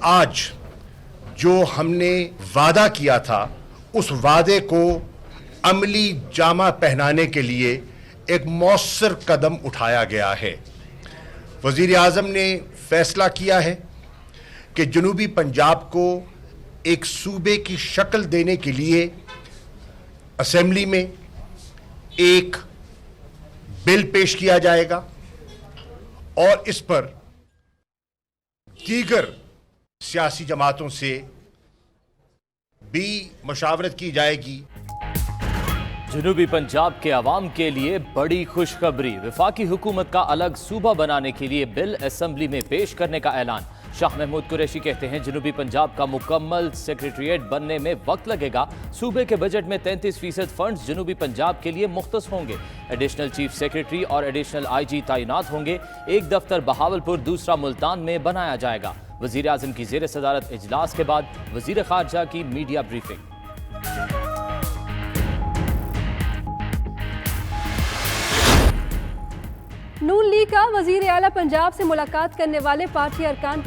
आज जो हमने वादा किया था उस वादे को अमली जामा पहनाने के लिए एक मौसर कदम उठाया गया है। वज़ीर आज़म ने फैसला किया है कि जनूबी पंजाब को एक सूबे की शक्ल देने के लिए असेंबली में एक बिल पेश किया जाएगा और इस पर दीगर सियासी जमातों से भी मशावरत की जाएगी। जनूबी पंजाब के अवाम के लिए बड़ी खुशखबरी। वफाकी हुकूमत का अलग सूबा बनाने के लिए बिल असेंबली में पेश करने का ऐलान। शाह महमूद कुरैशी कहते हैं जनूबी पंजाब का मुकम्मल सेक्रेटरीट बनने में वक्त लगेगा। सूबे के बजट में 33% फंड्स जनूबी पंजाब के लिए मुख्तस होंगे। एडिशनल चीफ सेक्रेटरी और एडिशनल IG तैनात होंगे। एक दफ्तर बहावलपुर, दूसरा मुल्तान में बनाया जाएगा। वजीर आजम की जेर सदारत इजलास के बाद वजीर खारजा की मीडिया ब्रीफिंग। नून लीग का वजीर आला पंजाब से मुलाकात करने वाले पार्टी अरकान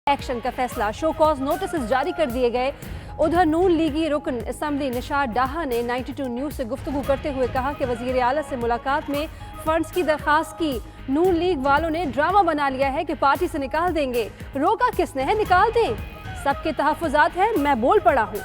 एक्शन का फैसला। शो कॉज नोटिस जारी कर दिए गए। उधर नून लीगी रुकन असम्बली निशार डाहा ने 92 न्यूज़ से गुफ्तगू करते हुए कहा कि वजीर आला से मुलाकात में फंड्स की दरखास्त की। नून लीग वालों ने ड्रामा बना लिया है कि पार्टी से निकाल देंगे। रोका किसने है, निकाल दें। सबके तहफ़्फ़ुज़ात हैं, मैं बोल पड़ा हूँ।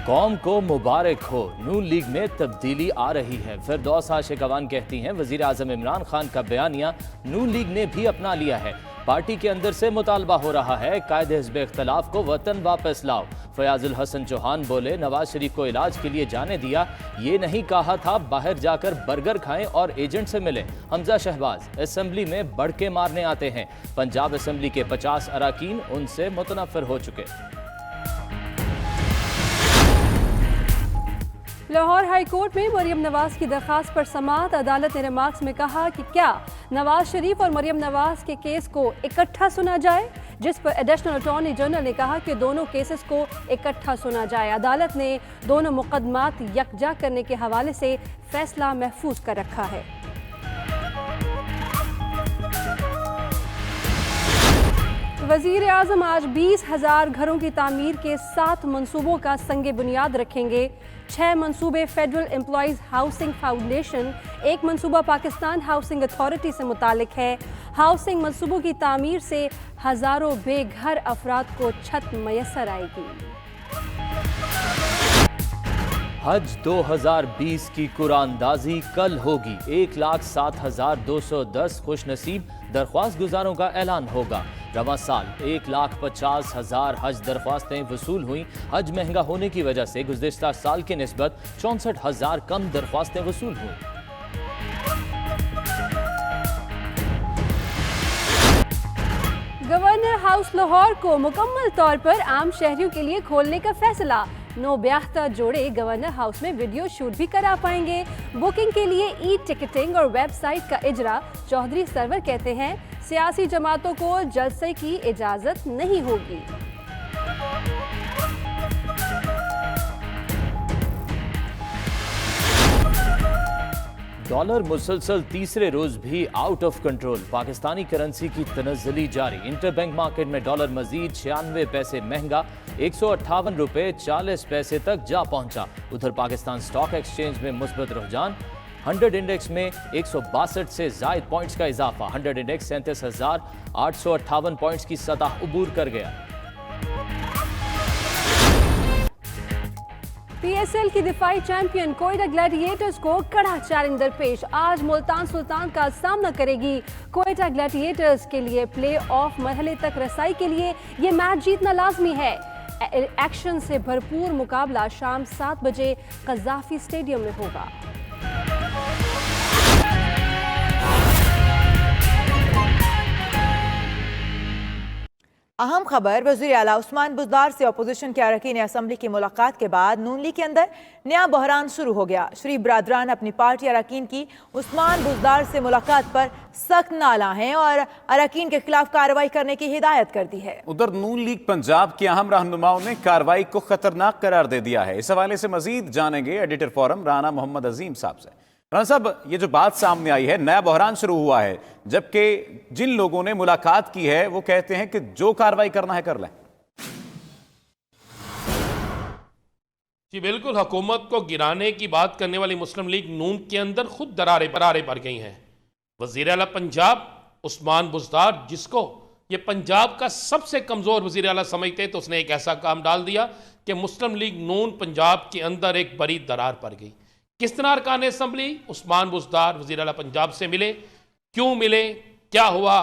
कौम को मुबारक हो, नून लीग में तब्दीली आ रही है। फिरदौस आशिकवान कहती हैं वजीर आजम इमरान खान का बयानिया नून लीग ने भी अपना लिया है। पार्टी के अंदर से मुतालबा हो रहा है कायदे हिज़्ब इख्तिलाफ को वतन वापस लाओ। फयाजुल हसन चौहान बोले नवाज शरीफ को इलाज के लिए जाने दिया, ये नहीं कहा था बाहर जाकर बर्गर खाएं और एजेंट से मिलें। हमजा शहबाज असेंबली में बढ़ के मारने आते हैं। पंजाब असेंबली के 50 अराकीन उनसे मुतनफ़िर हो चुके। लाहौर हाई कोर्ट में मरियम नवाज की दरखास्त पर समाअत। अदालत ने रिमार्क्स में कहा कि क्या नवाज शरीफ और मरियम नवाज के केस को इकट्ठा सुना जाए, जिस पर एडिशनल अटॉर्नी जनरल ने कहा कि दोनों केसेस को इकट्ठा सुना जाए। अदालत ने दोनों मुकदमात यकजा करने के हवाले से फैसला महफूज कर रखा है। वज़ीर आज़म आज 20,000 घरों की तामीर के 7 मंसूबों का संगे बुनियाद रखेंगे। 6 मंसूबे फेडरल एम्प्लॉयज़ हाउसिंग फाउंडेशन, एक मंसूबा पाकिस्तान हाउसिंग अथॉरिटी से मुतालिक है। हाउसिंग मंसूबों की तामीर से हज़ारों बेघर अफराद को छत मैसर आएगी। हज 2020 की कुरानदाजी कल होगी। 1,07,210 खुशनसीब दरख्वास्त गुजारों का ऐलान होगा। रवां साल 1,50,000 हज दरख्वास्तें वसूल हुई। हज महंगा होने की वजह से गुज़िश्ता साल के निस्बत 64,000 कम दरख्वास्तें वसूल हुई। गवर्नर हाउस लाहौर को मुकम्मल तौर पर आम शहरियों के लिए खोलने का फैसला। 9 ब्याहता जोड़े गवर्नर हाउस में वीडियो शूट भी करा पाएंगे। बुकिंग के लिए टिकटिंग और वेबसाइट का इजरा। चौधरी सरवर कहते हैं सियासी जमातों को जलसे की इजाजत नहीं होगी। डॉलर मुसलसल तीसरे रोज भी out of control. Pakistani currency की तनज़्ज़ुली जारी। इंटरबैंक मार्केट में डॉलर मजीद 96 पैसे महंगा 158 रुपये 40 पैसे तक जा पहुंचा। उधर पाकिस्तान स्टॉक एक्सचेंज में मुस्बत रुझान। 100 इंडेक्स में 162 से जायद पॉइंट्स का इजाफा। 100 इंडेक्स 37,858 पॉइंट्स की सतह उबूर कर गया। PSL की दिफाई चैंपियन कोयटा ग्लैडिएटर्स को कड़ा चैलेंज दरपेश। आज मुल्तान सुल्तान का सामना करेगी। कोयटा ग्लैडिएटर्स के लिए प्ले ऑफ मरहले तक रसाई के लिए ये मैच जीतना लाजमी है। एक्शन से भरपूर मुकाबला शाम 7 बजे कज़ाफी स्टेडियम में होगा। अहम खबर, वज़ीर आला उस्मान बुज़दार से अपोजिशन के अरकान असम्बली की मुलाकात के बाद नून लीग के अंदर नया बहरान शुरू हो गया। शरीफ बरादरान अपनी पार्टी अरकान की उस्मान बुज़दार से मुलाकात पर सख्त नाला हैं और अरकान के खिलाफ कार्रवाई करने की हिदायत कर दी है। उधर नून लीग पंजाब के अहम रहनुमाओं ने कार्रवाई को खतरनाक करार दे दिया है। इस हवाले से मजीद जानेंगे एडिटर फोरम राना मोहम्मद अजीम साहब से। राणा साहब, ये जो बात सामने आई है, नया बहरान शुरू हुआ है, जबकि जिन लोगों ने मुलाकात की है वो कहते हैं कि जो कार्रवाई करना है कर लें। जी बिल्कुल, हुकूमत को गिराने की बात करने वाली मुस्लिम लीग नून के अंदर खुद दरारें भर गई हैं। वज़ीर आला पंजाब उस्मान बुज़दार, जिसको ये पंजाब का सबसे कमज़ोर वज़ीर आला समझते, तो उसने एक ऐसा काम डाल दिया कि मुस्लिम लीग नून पंजाब के अंदर एक बड़ी दरार पड़ गई। किस तरह अरकान असम्बली उस्मान बुज़दार वज़ीर आला पंजाब से मिले, क्यों मिले, क्या हुआ,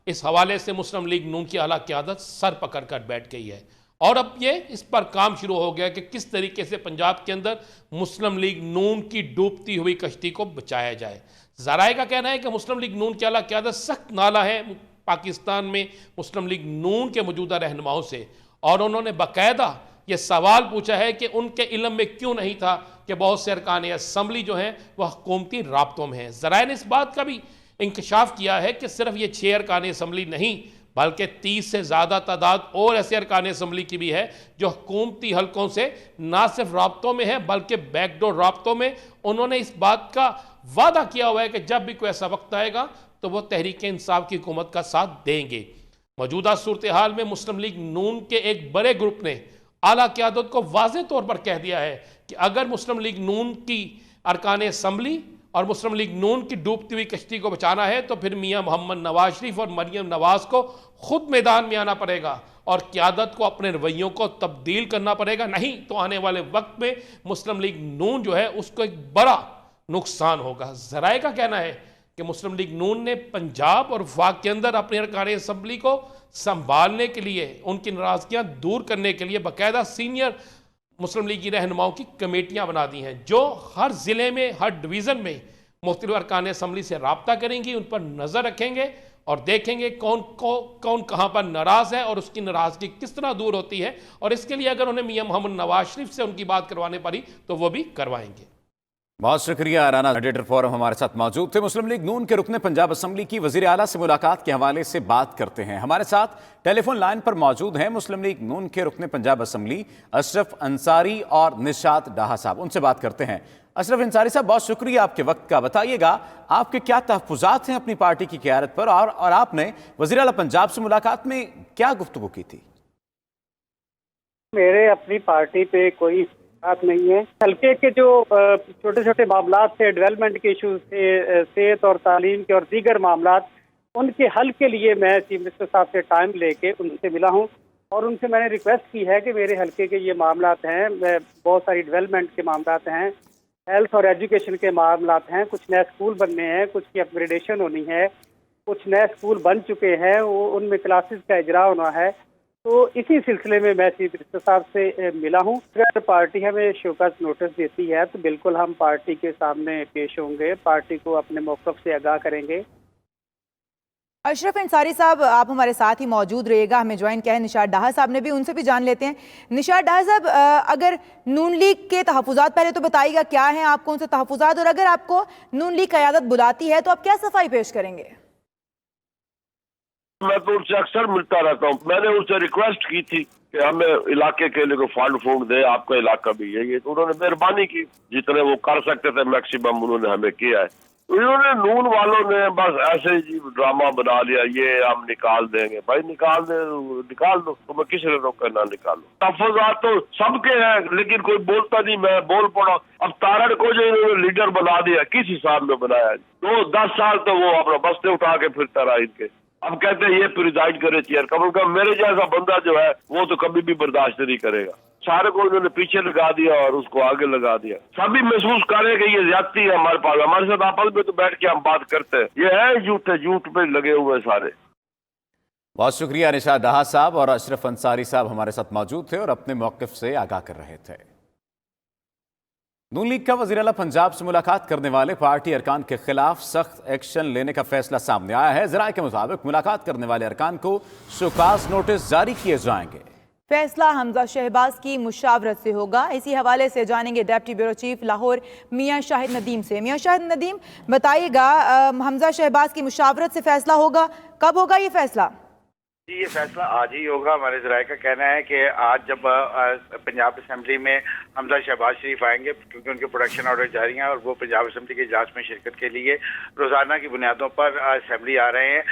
इस हवाले से मुस्लिम लीग नून की आला क़यादत सर पकड़ कर बैठ गई है। और अब ये इस पर काम शुरू हो गया कि किस तरीके से पंजाब के अंदर मुस्लिम लीग नून की डूबती हुई कश्ती को बचाया जाए। ज़राए का कहना है कि मुस्लिम लीग नून की आला क़यादत सख्त नाला है पाकिस्तान में मुस्लिम लीग नून के मौजूदा रहनुमाओं से, और उन्होंने बाकायदा ये सवाल पूछा है कि उनके इल्म में क्यों नहीं था कि बहुत से अरकान असम्बली जो हैं वह हुकूमती राब्तों में हैं। ज़राए ने इस बात का भी इंकशाफ किया है कि सिर्फ ये 6 अरकान असम्बली नहीं, बल्कि 30 से ज़्यादा तादाद और ऐसे अरकान असम्बली की भी है जो हुकूमती हलकों से ना सिर्फ राब्तों में है बल्कि बैकडोर राब्तों में। उन्होंने इस बात का वादा किया हुआ है कि जब भी कोई ऐसा वक्त आएगा तो वो तहरीक इंसाफ की हुकूमत का साथ देंगे। मौजूदा सूरत हाल में मुस्लिम लीग नून के एक बड़े ग्रुप ने आला क़यादत को वाज़ेह तौर पर कह दिया है कि अगर मुस्लिम लीग नून की अरकान असम्बली और मुस्लिम लीग नून की डूबती हुई कश्ती को बचाना है तो फिर मियां मोहम्मद नवाज शरीफ और मरियम नवाज को खुद मैदान में आना पड़ेगा और क़यादत को अपने रवैयों को तब्दील करना पड़ेगा, नहीं तो आने वाले वक्त में मुस्लिम लीग नून जो है उसको एक बड़ा नुकसान होगा। ज़राए का कहना है कि मुस्लिम लीग नून ने पंजाब और वफाक के अंदर अपने अरकान असम्बली को संभालने के लिए, उनकी नाराज़गियाँ दूर करने के लिए बाकायदा सीनियर मुस्लिम लीग की रहनुमाओं की कमेटियाँ बना दी हैं जो हर ज़िले में, हर डिवीज़न में मुख्तलिफ अरकान असम्बली से रब्ता करेंगी, उन पर नज़र रखेंगे और देखेंगे कौन कहाँ पर नाराज़ है और उसकी नाराज़गी किस तरह दूर होती है। और इसके लिए अगर उन्हें मियां मोहम्मद नवाज शरीफ से उनकी बात करवाने पड़ी तो वो भी करवाएंगे। बहुत शुक्रिया राना। एडिटर फोरम हमारे साथ मौजूद थे। मुस्लिम लीग नून के रुकने पंजाब असम्बली की वजीर आला से मुलाकात के हवाले से बात करते हैं। हमारे साथ टेलीफोन लाइन पर मौजूद हैं मुस्लिम लीग नून के रुकने पंजाब असम्बली अशरफ अंसारी और निशात डाहा साहब। उनसे बात करते हैं। अशरफ अंसारी साहब, बहुत शुक्रिया आपके वक्त का। बताइएगा आपके क्या तहफ़्फ़ुज़ात हैं अपनी पार्टी की क़यादत पर, और आपने वज़ीर आला पंजाब से मुलाकात में क्या गुफ्तगू की थी? मेरे अपनी पार्टी पे कोई बात नहीं है। हल्के के जो छोटे छोटे मामलात थे, डेवलपमेंट के इशूज़ थे, सेहत और तालीम के और दीगर मामलात, उनके हल के लिए मैं चीफ मिनिस्टर साहब से टाइम लेके उनसे मिला हूँ और उनसे मैंने रिक्वेस्ट की है कि मेरे हल्के के ये मामलात हैं, बहुत सारी डेवलपमेंट के मामलात हैं, हेल्थ और एजुकेशन के मामलात हैं, कुछ नए स्कूल बनने हैं, कुछ की अपग्रेडेशन होनी है, कुछ नए स्कूल बन चुके हैं, वो उनमें क्लासेस का इजरा होना है। तो इसी सिलसिले में मैं चीफ मिनिस्टर साहब से मिला हूँ। अगर पार्टी हमें शोकस नोटिस देती है तो बिल्कुल हम पार्टी के सामने पेश होंगे, पार्टी को अपने मौक़िफ़ से आगाह करेंगे। अशरफ अंसारी साहब, आप हमारे साथ ही मौजूद रहिएगा। हमें ज्वाइन किया है निशात डाहा साहब ने भी, उनसे भी जान लेते हैं। निशात डाहा साहब, अगर नून लीग के तहफ़्फ़ुज़ात पहले तो बताइएगा क्या हैं आपको उनसे तहफ़्फ़ुज़ात, और अगर आपको नून लीग क़यादत बुलाती है तो आप क्या सफाई पेश करेंगे? मैं तो उनसे अक्सर मिलता रहता हूँ। मैंने उनसे रिक्वेस्ट की थी कि हमें इलाके के लिए फंड दे, आपका इलाका भी यही है, तो उन्होंने मेहरबानी की, जितने वो कर सकते थे मैक्सिमम उन्होंने हमें किया है। इन्होंने नून वालों ने बस ऐसे ही ड्रामा बना लिया, ये हम निकाल देंगे। भाई निकाल दो, तुम्हें किस ने रोका ना निकालो। तहफ़्फ़ुज़ात तो सबके हैं लेकिन कोई बोलता नहीं, मैं बोल पड़ा। अब तारड़ को जो इन्होंने लीडर बना दिया, किस हिसाब में बनाया? तो 10 साल तो वो अपना बस्ते उठा के फिरता रहा इनके। अब कहते हैं ये प्रिजाइड करे चेयर, कम से कम मेरे जैसा बंदा जो है वो तो कभी भी बर्दाश्त नहीं करेगा। सारे को उन्होंने पीछे लगा दिया और उसको आगे लगा दिया। सभी महसूस करें कि ये ज्यादती है हमारे पास। हमारे साथ आपस में तो बैठ के हम बात करते हैं, ये है झूठ पे लगे हुए सारे। बहुत शुक्रिया निशात डाहा साहब। और अशरफ अंसारी साहब हमारे साथ मौजूद थे और अपने मौक़िफ़ से आगाह कर रहे थे। नून लीग का वज़ीर आला पंजाब से मुलाकात करने वाले पार्टी अरकान के खिलाफ सख्त एक्शन लेने का फैसला सामने आया है। ज़राए के मुताबिक मुलाकात करने वाले अरकान को शोकास नोटिस जारी किए जाएंगे। फैसला हमजा शहबाज की मुशावरत से होगा। इसी हवाले से जानेंगे डिप्टी ब्यूरो चीफ लाहौर मियां शाहिद नदीम से। मियां शाहिद नदीम, बताइएगा हमजा शहबाज की मुशावरत से फैसला होगा, कब होगा ये फैसला? जी, ये फैसला आज ही होगा। हमारे ज़राए का कहना है कि आज जब पंजाब असेंबली में हमजा शहबाज शरीफ आएंगे, क्योंकि उनके प्रोडक्शन ऑर्डर जारी हैं और वो पंजाब असेंबली के इजलास में शिरकत के लिए रोज़ाना की बुनियादों पर असेंबली आ रहे हैं।